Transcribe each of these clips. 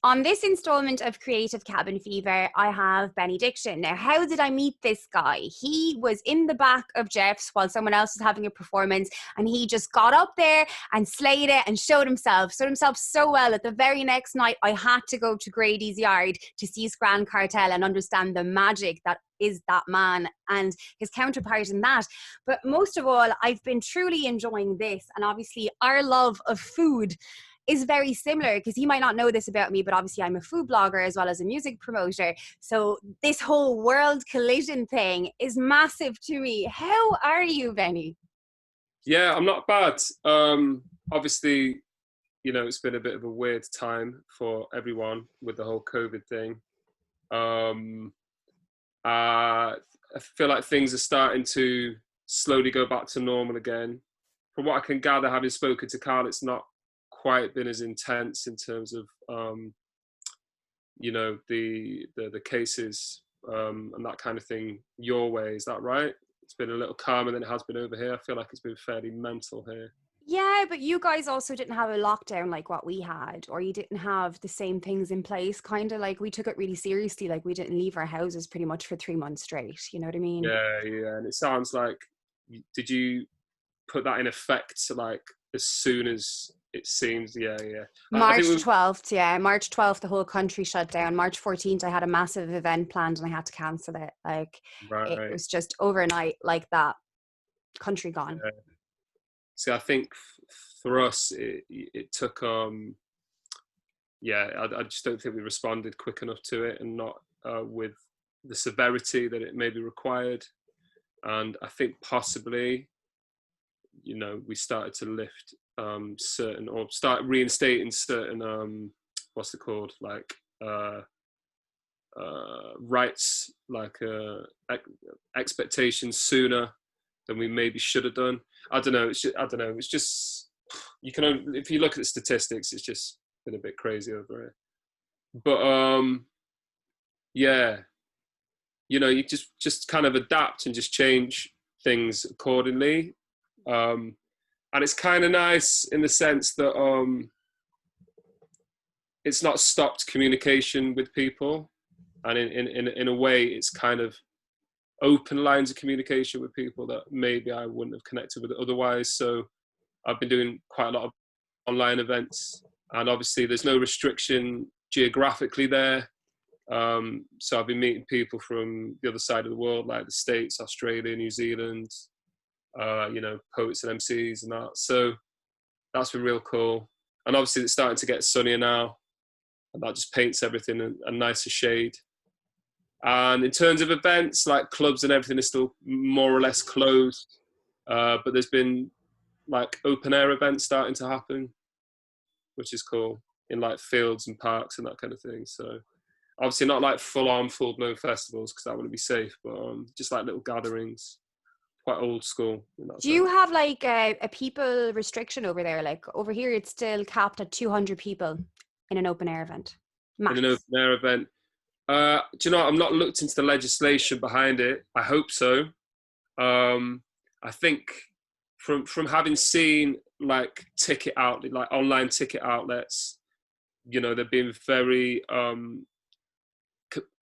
On this installment of Creative Cabin Fever, I have Benny Diction. Now, how did I meet this guy? He was in the back of Jeff's while someone else was having a performance, and he just got up there and slayed it and showed himself so well that the very next night I had to go to Grady's yard to see Scran Cartel and understand the magic that is that man and his counterpart in that. But most of all, I've been truly enjoying this, and obviously our love of food is very similar, because he might not know this about me, but obviously I'm a food blogger as well as a music promoter. So this whole world collision thing is massive to me. How are you, Benny? Yeah, I'm not bad. Obviously, it's been a bit of a weird time for everyone with the whole COVID thing. I feel like things are starting to slowly go back to normal again. From what I can gather, having spoken to Carl, it's not quite been as intense in terms of the cases and that kind of thing your way. Is that right? It's been a little calmer than it has been over here. I feel like it's been fairly mental here. Yeah, but you guys also didn't have a lockdown like what we had, or you didn't have the same things in place. Kind of like we took it really seriously. Like we didn't leave our houses pretty much for 3 months straight. You know what I mean? Yeah. And it sounds like, did you put that in effect like as soon as it seems? Yeah. I March think 12th, yeah. March 12th, the whole country shut down. March 14th, I had a massive event planned and I had to cancel it. Like, it right. was just overnight like that. Country gone. Yeah. See, I think for us, it took, I just don't think we responded quick enough to it, and not with the severity that it maybe required. And I think possibly, we started to lift certain, or start reinstating certain, what's it called? Like, rights, like expectations sooner than we maybe should have done. I don't know. It's just you can only, if you look at the statistics, it's just been a bit crazy over here. But yeah, you just kind of adapt and just change things accordingly. And it's kind of nice in the sense that it's not stopped communication with people, and in a way, it's kind of open lines of communication with people that maybe I wouldn't have connected with otherwise. So I've been doing quite a lot of online events, and obviously there's no restriction geographically there. So I've been meeting people from the other side of the world, like the States, Australia, New Zealand, poets and MCs and that. So that's been real cool. And obviously it's starting to get sunnier now, and that just paints everything a nicer shade. And in terms of events, like clubs and everything is still more or less closed. But there's been like open air events starting to happen, which is cool, in like fields and parks and that kind of thing. So obviously not like full blown festivals, because that wouldn't be safe, but just like little gatherings, quite old school. Do you have like a people restriction over there? Like over here, it's still capped at 200 people in an open air event. Max. In an open air event. Do you know, I've not looked into the legislation behind it. I hope so. I think from having seen like online ticket outlets, they've been very,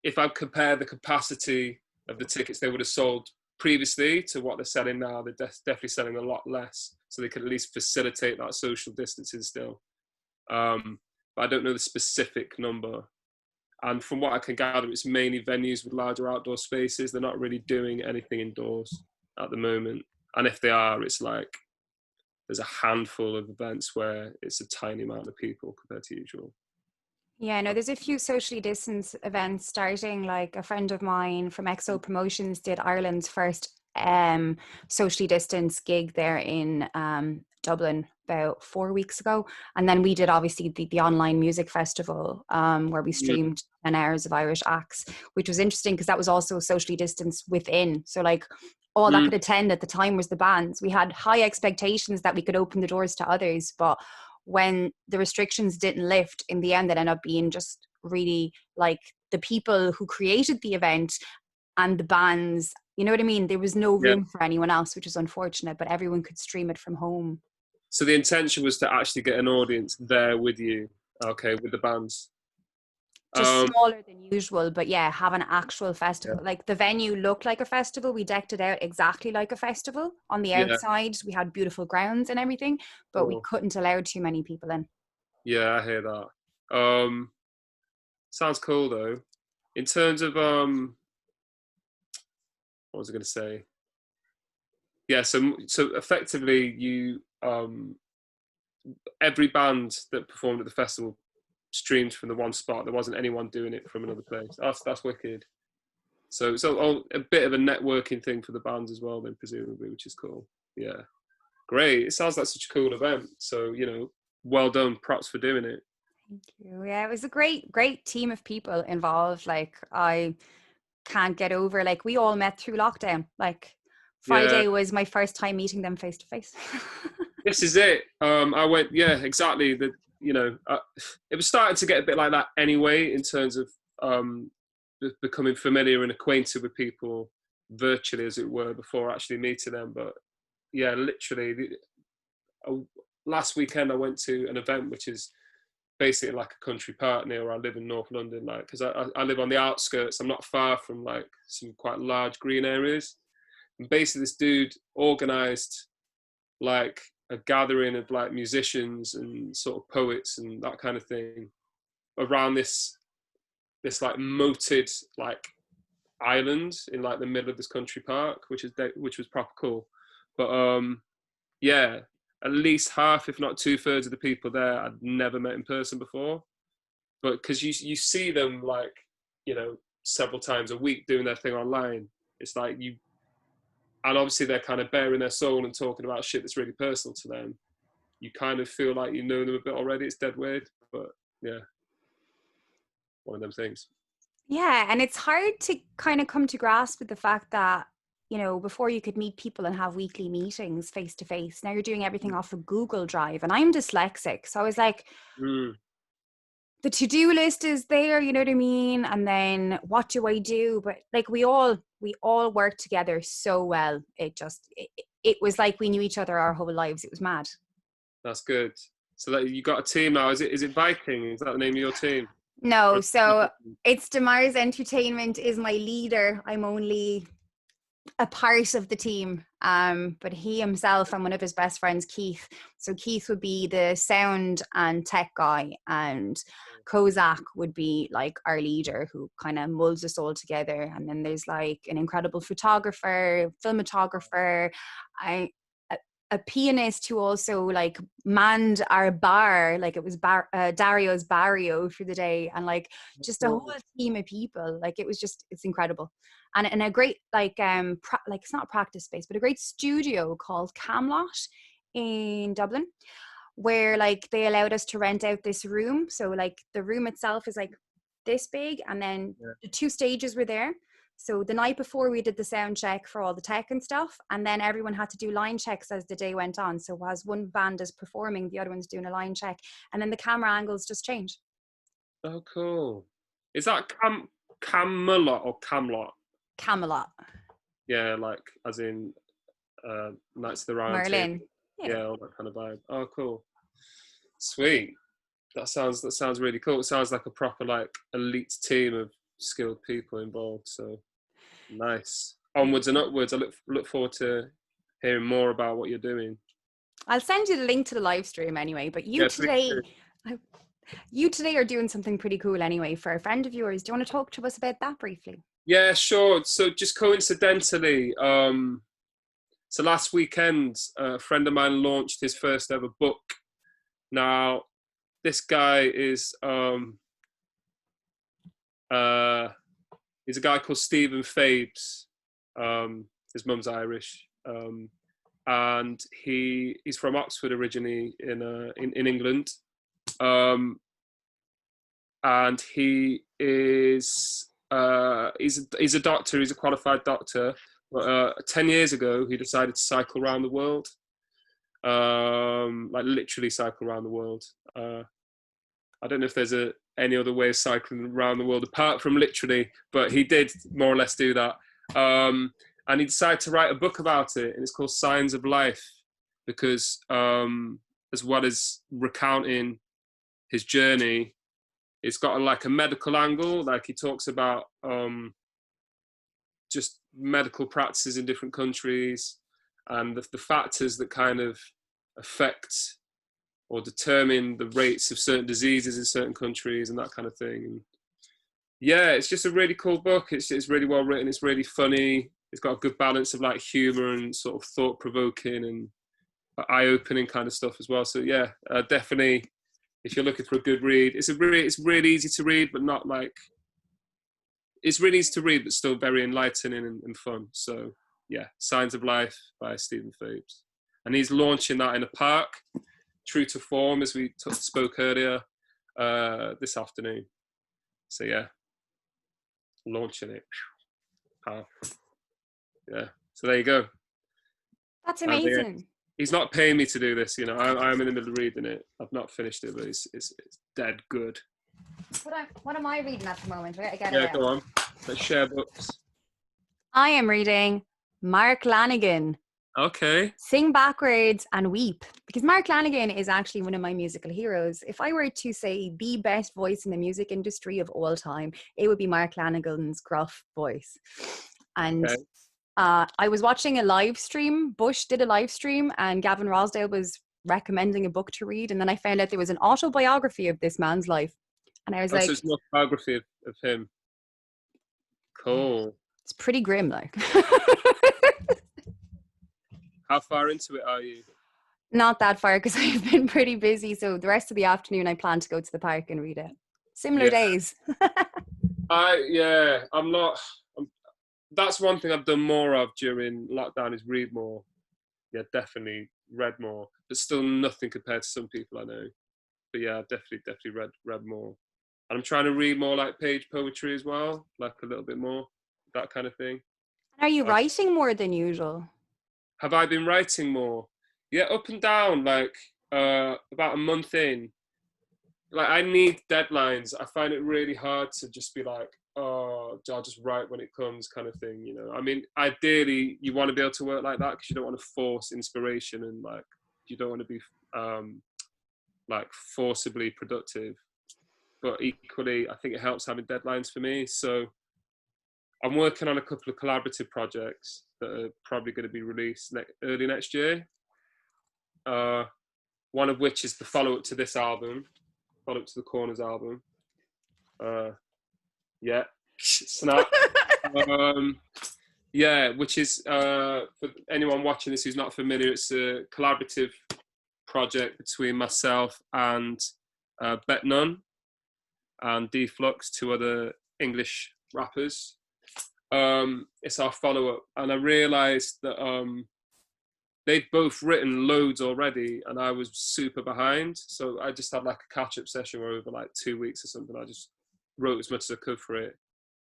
if I compare the capacity of the tickets they would have sold previously to what they're selling now, they're definitely selling a lot less, so they can at least facilitate that social distancing still. But I don't know the specific number. And from what I can gather, it's mainly venues with larger outdoor spaces. They're not really doing anything indoors at the moment. And if they are, it's like there's a handful of events where it's a tiny amount of people compared to usual. Yeah, no, there's a few socially distanced events starting. Like a friend of mine from XO Promotions did Ireland's first socially distanced gig there in Dublin about 4 weeks ago. And then we did obviously the online music festival where we streamed 10 hours of Irish acts, which was interesting because that was also socially distanced within. So like all that could attend at the time was the bands. We had high expectations that we could open the doors to others, but when the restrictions didn't lift, in the end, it ended up being just really like the people who created the event and the bands, you know what I mean? There was no room for anyone else, which is unfortunate, but everyone could stream it from home. So the intention was to actually get an audience there with you, okay, with the bands? Just Um, smaller than usual, but yeah, have an actual yeah, festival. Like the venue looked like a festival. We decked it out exactly like a festival. On the yeah, outside, we had beautiful grounds and everything, but we cool. couldn't allow too many people in. Yeah, I hear that. Sounds cool though. In terms of what was I going to say? Yeah, so effectively, you every band that performed at the festival streamed from the one spot. There wasn't anyone doing it from another place. That's wicked. So a bit of a networking thing for the bands as well, then presumably, which is cool. Yeah, great. It sounds like such a cool event. So well done. Props for doing it. Thank you. Yeah, it was a great team of people involved. Like I can't get over, like we all met through lockdown. Like Yeah, Friday was my first time meeting them face to face. this is it. I went. Yeah, exactly. It was starting to get a bit like that anyway in terms of becoming familiar and acquainted with people virtually, as it were, before actually meeting them. But yeah, literally, last weekend I went to an event which is basically like a country park near where I live in North London, like because I live on the outskirts. I'm not far from like some quite large green areas, and basically this dude organised like a gathering of like musicians and sort of poets and that kind of thing around this like moated like island in like the middle of this country park, which was proper cool. But yeah, at least half, if not 2/3 of the people there I'd never met in person before. But because you see them like several times a week doing their thing online, it's like you, and obviously they're kind of bearing their soul and talking about shit that's really personal to them. You kind of feel like you know them a bit already. It's dead weird, but yeah, one of them things. Yeah, and it's hard to kind of come to grasp with the fact that, before you could meet people and have weekly meetings face to face. Now you're doing everything off of Google Drive, and I'm dyslexic. So I was like, Mm. the to-do list is there, you know what I mean? And then what do I do? But like we all work together so well. It was like we knew each other our whole lives. It was mad. That's good. So that you got a team now. Is it Viking? Is that the name of your team? No, Or- so it's Demar's Entertainment is my leader. I'm only a part of the team. But he himself and one of his best friends, Keith. So Keith would be the sound and tech guy, and Kozak would be like our leader who kind of molds us all together. And then there's like an incredible photographer, filmographer, I a pianist who also like manned our bar, like it was Dario's barrio for the day, and like just a whole team of people. Like it's incredible, and a great like it's not a practice space, but a great studio called Camelot in Dublin, where like they allowed us to rent out this room. So like the room itself is like this big, and then Yeah. the two stages were there. So the night before we did the sound check for all the tech and stuff, and then everyone had to do line checks as the day went on. So as one band is performing, the other one's doing a line check, and then the camera angles just change. Oh, cool. Is that Camelot or Camlot? Camelot, Yeah, like as in Knights of the Round Table. Merlin. Yeah. Yeah, all that kind of vibe. Oh, cool. Sweet. That sounds really cool. It sounds like a proper like elite team of skilled people involved. So nice. Onwards and upwards. I look forward to hearing more about what you're doing. I'll send you the link to the live stream anyway. But Yeah, please do. you today are doing something pretty cool anyway for a friend of yours. Do you want to talk to us about that briefly? Yeah, sure. So just coincidentally, so last weekend, a friend of mine launched his first ever book. Now, this guy is he's a guy called Stephen Fabes. His mum's Irish, and he's from Oxford originally in England, and he's a doctor. He's a qualified doctor. But 10 years ago, he decided to cycle around the world, like literally cycle around the world. I don't know if there's any other way of cycling around the world apart from literally, but he did more or less do that. And he decided to write a book about it, and it's called Signs of Life, because as well as recounting his journey, it's got like a medical angle. Like he talks about just medical practices in different countries and the factors that kind of affect or determine the rates of certain diseases in certain countries and that kind of thing. And yeah, it's just a really cool book. It's really well written. It's really funny. It's got a good balance of like humor and sort of thought provoking and eye-opening kind of stuff as well. So yeah, definitely, if you're looking for a good read, it's really easy to read, but not like, it's really easy to read, but still very enlightening and fun. So yeah, Signs of Life by Stephen Fabes. And he's launching that in a park, true to form, as we spoke earlier, this afternoon. So yeah, launching it. Yeah, so there you go. That's amazing. He's not paying me to do this, you know. I'm in the middle of reading it. I've not finished it, but it's dead good. What am I reading at the moment? I get Yeah, it go out. on. Let's share books. I am reading Mark Lanigan, Okay. Sing Backwards and Weep, because Mark Lanigan is actually one of my musical heroes. If I were to say the best voice in the music industry of all time, it would be Mark Lanigan's gruff voice. And Okay. I was watching a live stream. Bush did a live stream and Gavin Rosdale was recommending a book to read. And then I found out there was an autobiography of this man's life. And I was Oh, like, so it's an autobiography of him. Cool. it's pretty grim, like. How far into it are you? Not that far because I've been pretty busy. So the rest of the afternoon, I plan to go to the park and read it. Similar days. I'm not. That's one thing I've done more of during lockdown is read more. Yeah, definitely read more, but still nothing compared to some people I know. But yeah, definitely read more. And I'm trying to read more like page poetry as well, like a little bit more, that kind of thing. Are you writing more than usual? Have I been writing more? Yeah, up and down. Like about a month in, like I need deadlines. I find it really hard to just be like, oh, I'll just write when it comes, kind of thing. You know, I mean, ideally, you want to be able to work like that because you don't want to force inspiration and like you don't want to be like forcibly productive. But equally, I think it helps having deadlines for me. So I'm working on a couple of collaborative projects that are probably going to be released early next year. One of which is the follow-up to this album, follow-up to the Corners album. Yeah, snap. Yeah, which is, for anyone watching this who's not familiar, it's a collaborative project between myself and Bet Nunn and D-Flux, two other English rappers. It's our follow-up, and I realised that they'd both written loads already, and I was super behind. So I just had like a catch-up session where over like 2 weeks or something, I just wrote as much as I could for it,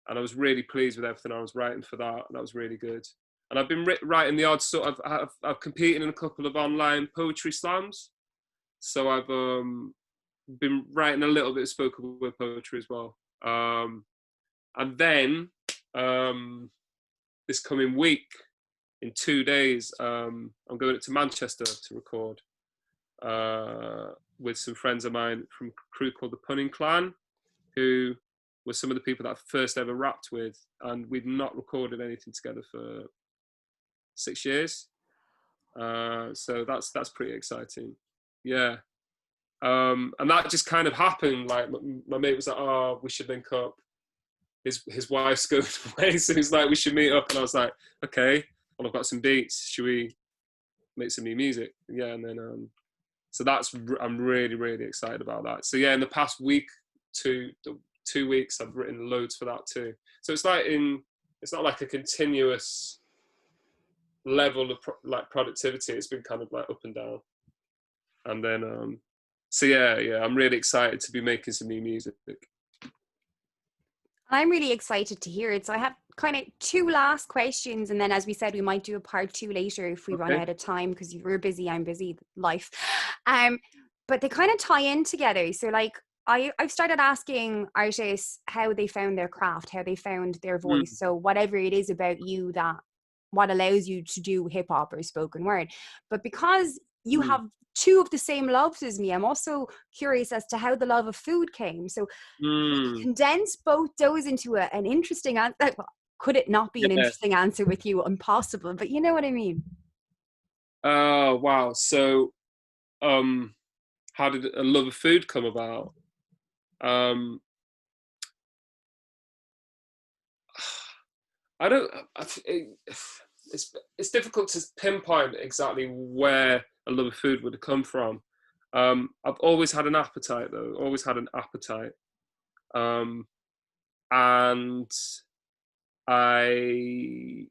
and I was really pleased with everything I was writing for that, and that was really good. And I've been writing the odd sort of, I've competed in a couple of online poetry slams, so I've been writing a little bit of spoken word poetry as well. And then this coming week, in 2 days, I'm going up to Manchester to record with some friends of mine from a crew called the Punning Clan, who were some of the people that I first ever rapped with, and we'd not recorded anything together for 6 years. So that's pretty exciting. Yeah. And that just kind of happened. Like my mate was like, "Oh, we should link up." His wife's going away, so he's like, "We should meet up." And I was like, "Okay, well, I've got some beats. Should we make some new music?" Yeah, and then so I'm really excited about that. So yeah, in the past week, 2 weeks, I've written loads for that too. So it's not like a continuous level of like productivity. It's been kind of like up and down, and then so yeah, I'm really excited to be making some new music. I'm really excited to hear it. So I have kind of two last questions. And then, as we said, we might do a part 2 later if we run out of time, because you're busy, I'm busy, life. But they kind of tie in together. So like I've started asking artists how they found their craft, how they found their voice. So whatever it is about you that what allows you to do hip hop or spoken word. But because you have two of the same loves as me. I'm also curious as to how the love of food came. So if you Mm. condense both those into an interesting answer, well, could it not be an Yeah. interesting answer with you? Impossible, but you know what I mean. Oh, wow. So, how did a love of food come about? Um, I don't. It's difficult to pinpoint exactly where a love of food would have come from. I've always had an appetite, though. Always had an appetite, um, and I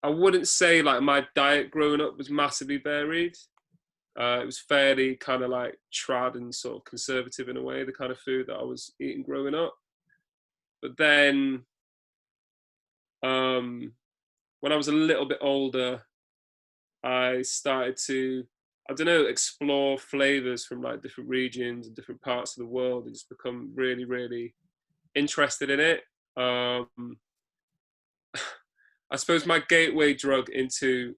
I wouldn't say like my diet growing up was massively varied. It was fairly kind of like trad and sort of conservative in a way, the kind of food that I was eating growing up. But then um, when I was a little bit older, I started to, I don't know, explore flavors from like different regions and different parts of the world and just become really, really interested in it. Um, I suppose my gateway drug into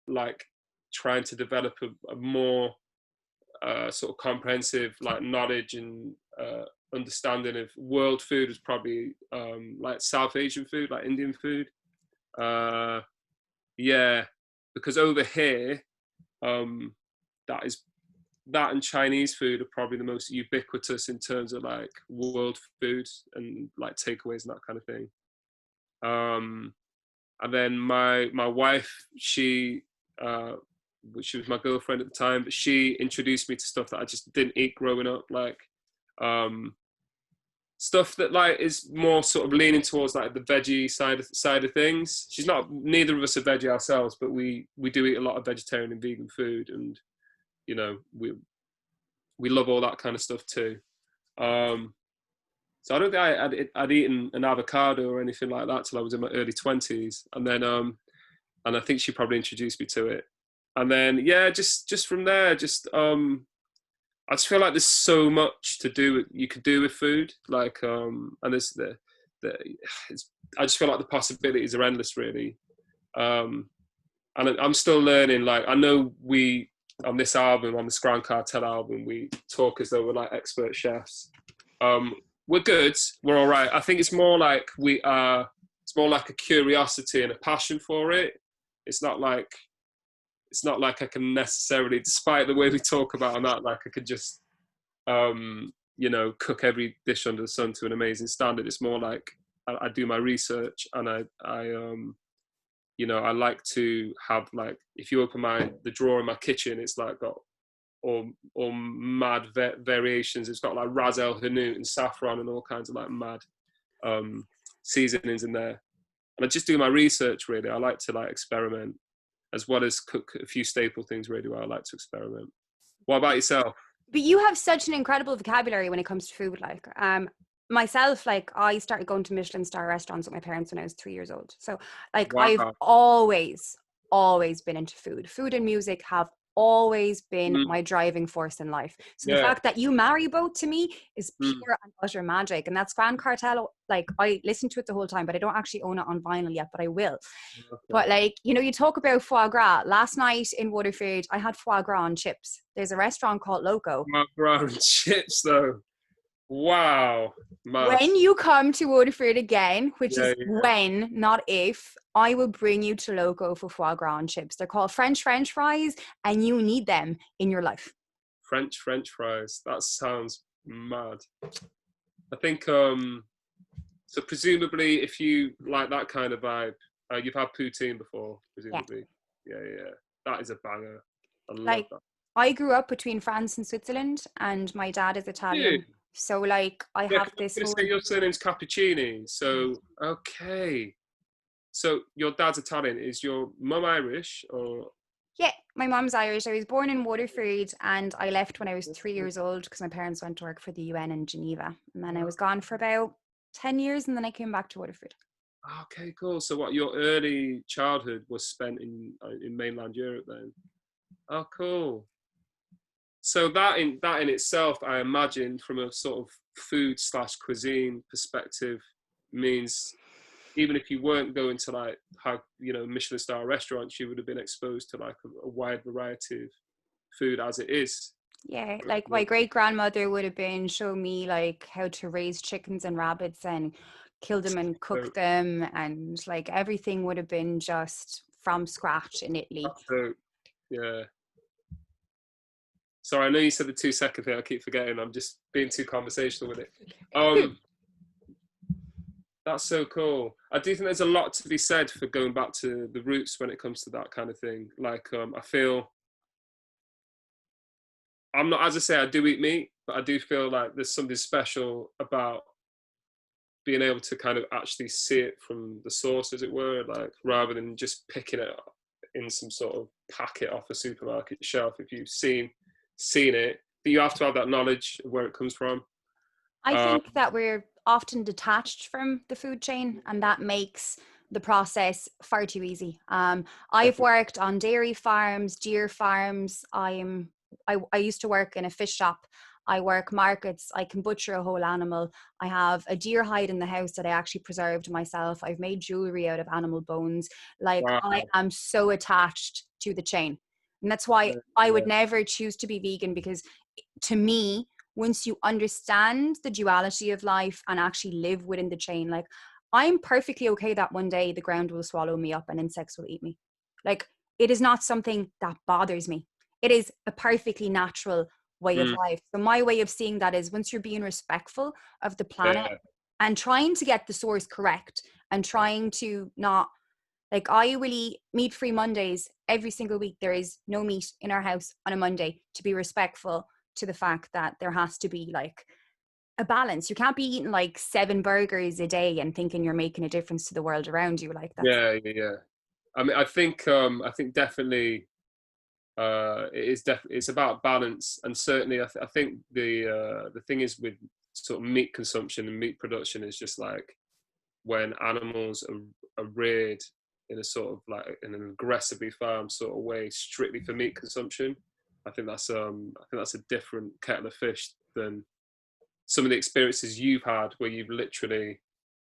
like trying to develop a more sort of comprehensive like knowledge and understanding of world food was probably like South Asian food, like Indian food. Uh, yeah, because over here, um, that is that and Chinese food are probably the most ubiquitous in terms of like world food and like takeaways and that kind of thing. Um, and then my wife, uh, she was my girlfriend at the time, but she introduced me to stuff that I just didn't eat growing up, like um, stuff that like is more sort of leaning towards like the veggie side of things. She's not, neither of us are veggie ourselves, but we do eat a lot of vegetarian and vegan food, and you know we love all that kind of stuff too. Um, so I don't think I'd eaten an avocado or anything like that till I was in my early 20s, and I think she probably introduced me to it. And then yeah, just from there, I just feel like there's so much to do you could do with food, like and there's the I just feel like the possibilities are endless, really. Um, and I'm still learning. Like I know we on this album, on the Grand Cartel album, we talk as though we're like expert chefs. Um, we're good. We're all right. I think it's more like we are. It's more like a curiosity and a passion for it. It's not like I can necessarily, despite the way we talk about on that, like I could just you know, cook every dish under the sun to an amazing standard. It's more like I do my research, and you know, I like to have like, if you open the drawer in my kitchen, it's like got all mad variations. It's got like ras el hanout and saffron and all kinds of like mad um, seasonings in there. And I just do my research, really. I like to like experiment as well as cook a few staple things, really, where I like to experiment. What about yourself? But you have such an incredible vocabulary when it comes to food. Like, myself, like I started going to Michelin star restaurants with my parents when I was 3 years old. So like I've Wow. always been into food. Food and music have always been Mm, my driving force in life. So the yeah. fact that you marry both to me is Mm, pure and utter magic. And that's Grand Cartel. Like I listened to it the whole time, but I don't actually own it on vinyl yet, but I will. okay. But like, you know, you talk about foie gras. Last night in Waterford, I had foie gras and chips. There's a restaurant called Loco. Macaroni and chips, though. Wow. Mad. When you come to Waterford again, which Yeah, is yeah. when, not if, I will bring you to Loco for foie gras and chips. They're called French fries, and you need them in your life. French fries. That sounds mad. I think so presumably if you like that kind of vibe, you've had poutine before, Yeah. presumably. Yeah, yeah. That is a banger. I love Like, that. I grew up between France and Switzerland, and my dad is Yeah, Italian. So, like, I yeah, have 'cause I was this gonna whole. say your surname's Cappuccini. So okay. So your dad's Italian. Is your mum Irish or Yeah, my mom's Irish. I was born in Waterford and I left when I was 3 years old because my parents went to work for the UN in Geneva. And then I was gone for about 10 years and then I came back to Waterford. okay, cool. So what your early childhood was spent in mainland Europe then? Oh, cool. So that in itself, I imagine, from a sort of food slash cuisine perspective, means even if you weren't going to like have, you know, Michelin star restaurants, you would have been exposed to like a wide variety of food as it is. Yeah, like my great grandmother would have been showing me like how to raise chickens and rabbits and kill them and So, cook them, and like everything would have been just from scratch in Italy. so yeah. Sorry, I know you said the 2 second thing. I keep forgetting. I'm just being too conversational with it. Um, that's so cool. I do think there's a lot to be said for going back to the roots when it comes to that kind of thing. Like, I feel I'm not, as I say, I do eat meat, but I do feel like there's something special about being able to kind of actually see it from the source, as it were, like rather than just picking it up in some sort of packet off a supermarket shelf. If you've seen it, but you have to have that knowledge of where it comes from. I Um, think that we're often detached from the food chain, and that makes the process far too easy. I've definitely. worked on dairy farms, deer farms. I used to work in a fish shop. I work markets. I can butcher a whole animal. I have a deer hide in the house that I actually preserved myself. I've made jewelry out of animal bones. Like, Wow. I am so attached to the chain. And that's why Yeah, I yeah. would never choose to be vegan, because to me, once you understand the duality of life and actually live within the chain, like, I'm perfectly okay that one day the ground will swallow me up and insects will eat me. Like, it is not something that bothers me. It is a perfectly natural way of Mm, life. So my way of seeing that is, once you're being respectful of the planet yeah, and trying to get the source correct and trying to not, like, I will eat meat-free Mondays every single week. There is no meat in our house on a Monday, to be respectful to the fact that there has to be like a balance. You can't be eating like 7 burgers a day and thinking you're making a difference to the world around you. Like, that's yeah. I mean, I think definitely, it's about balance, and certainly, I think the thing is with sort of meat consumption and meat production is just like when animals are reared in a sort of like in an aggressively farmed sort of way, strictly for meat consumption. I think that's a different kettle of fish than some of the experiences you've had, where you've literally,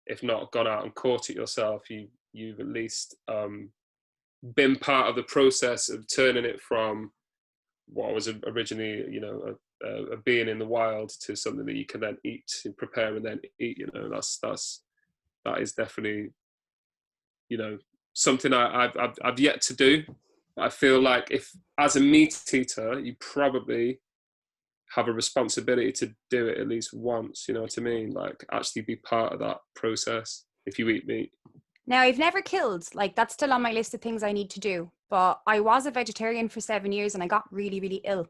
if not gone out and caught it yourself, you've at least been part of the process of turning it from what was originally, a being in the wild to something that you can then eat and prepare and then eat. That is definitely, something I've yet to do. I feel like, if as a meat eater, you probably have a responsibility to do it at least once. You know what I mean? Like, actually be part of that process if you eat meat. now, I've never killed, like, that's still on my list of things I need to do. But I was a vegetarian for 7 years and I got really, really ill.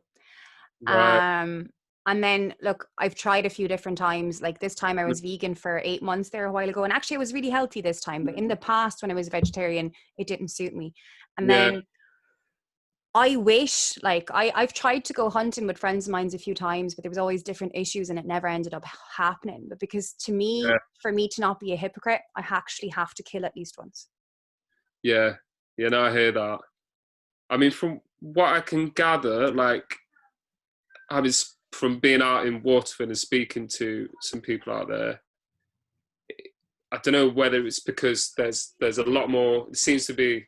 Right. Um, and then look, I've tried a few different times. Like, this time I Mm, was vegan for 8 months there a while ago. And actually I was really healthy this time. But in the past, when I was a vegetarian, it didn't suit me. And yeah. then I wish, like, I've tried to go hunting with friends of mine a few times, but there was always different issues and it never ended up happening. But because to Yeah. me, for me to not be a hypocrite, I actually have to kill at least once. Yeah. Yeah. No, I hear that. I mean, from what I can gather, like, from being out in Waterford and speaking to some people out there, I don't know whether it's because there's a lot more. It seems to be,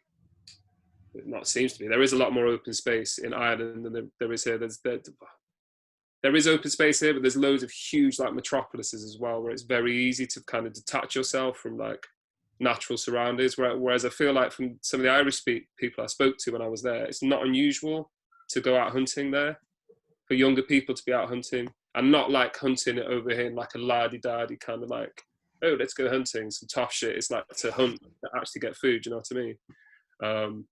not seems to be. There is a lot more open space in Ireland than there is here. There is open space here, but there's loads of huge like metropolises as well, where it's very easy to kind of detach yourself from like natural surroundings. Whereas I feel like from some of the Irish people I spoke to when I was there, it's not unusual to go out hunting there, for younger people to be out hunting, and not like hunting it over here in like a lardy-dardy kind of like, oh, let's go hunting, some tough shit. It's like to hunt, to actually get food. You know what I mean? Um,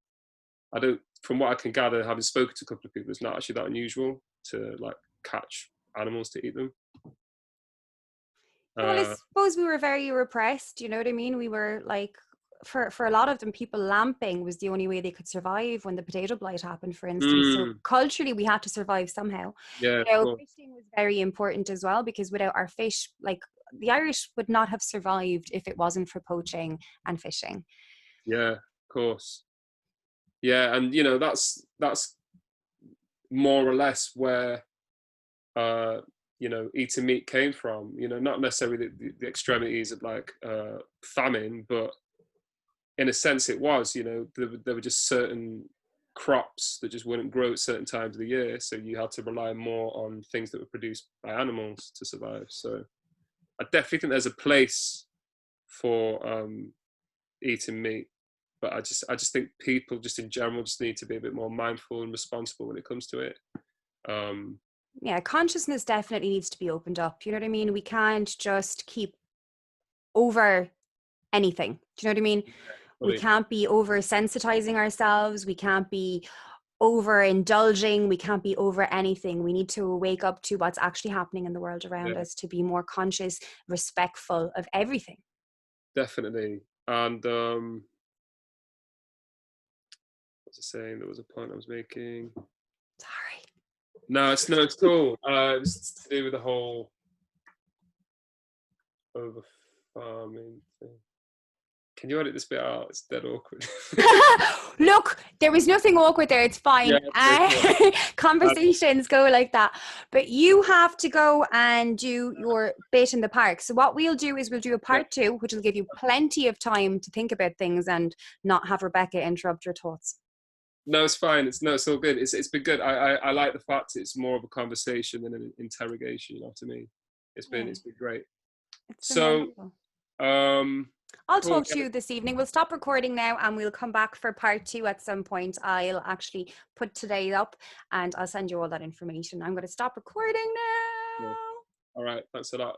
I don't, from what I can gather, having spoken to a couple of people, it's not actually that unusual to like catch animals to eat them. Yeah, well, I Uh, suppose we were very repressed. You know what I mean? We were like, for a lot of them, people lamping was the only way they could survive when the potato blight happened, for instance. So mm, culturally, we had to survive somehow. yeah, You of know, course. fishing was very important as well, because without our fish, like, the Irish would not have survived if it wasn't for poaching and fishing. Yeah, of course. Yeah, and that's more or less where uh, eating meat came from. Not necessarily the extremities of like famine, but in a sense it was. There were just certain crops that just wouldn't grow at certain times of the year, so you had to rely more on things that were produced by animals to survive. So I definitely think there's a place for eating meat, but I just think people just in general just need to be a bit more mindful and responsible when it comes to it. Yeah, consciousness definitely needs to be opened up. You know what I mean? We can't just keep over anything. Do you know what I mean? We Fully, can't be over sensitizing ourselves. We can't be over indulging. We can't be over anything. We need to wake up to what's actually happening in the world around yeah, us, to be more conscious, respectful of everything. definitely. And what was I saying? There was a point I was making. Sorry. No, it's cool. It was to do with the whole over farming thing. Can you edit this bit out? It's dead awkward. Look, there was nothing awkward there. It's Yeah, fine. okay, cool. Conversations go like that. But you have to go and do your bit in the park. So what we'll do is we'll do a Yeah. part 2, which will give you plenty of time to think about things and not have Rebecca interrupt your thoughts. No, it's fine. It's all good. It's been good. I like the fact it's more of a conversation than an interrogation. You know, to me, Yeah, it's been great. it's been So, wonderful. I'll cool. talk to you this evening. We'll stop recording now and we'll come back for part 2 at some point. I'll actually put today up and I'll send you all that information. I'm going to stop recording Yeah. now. All right. Thanks a lot.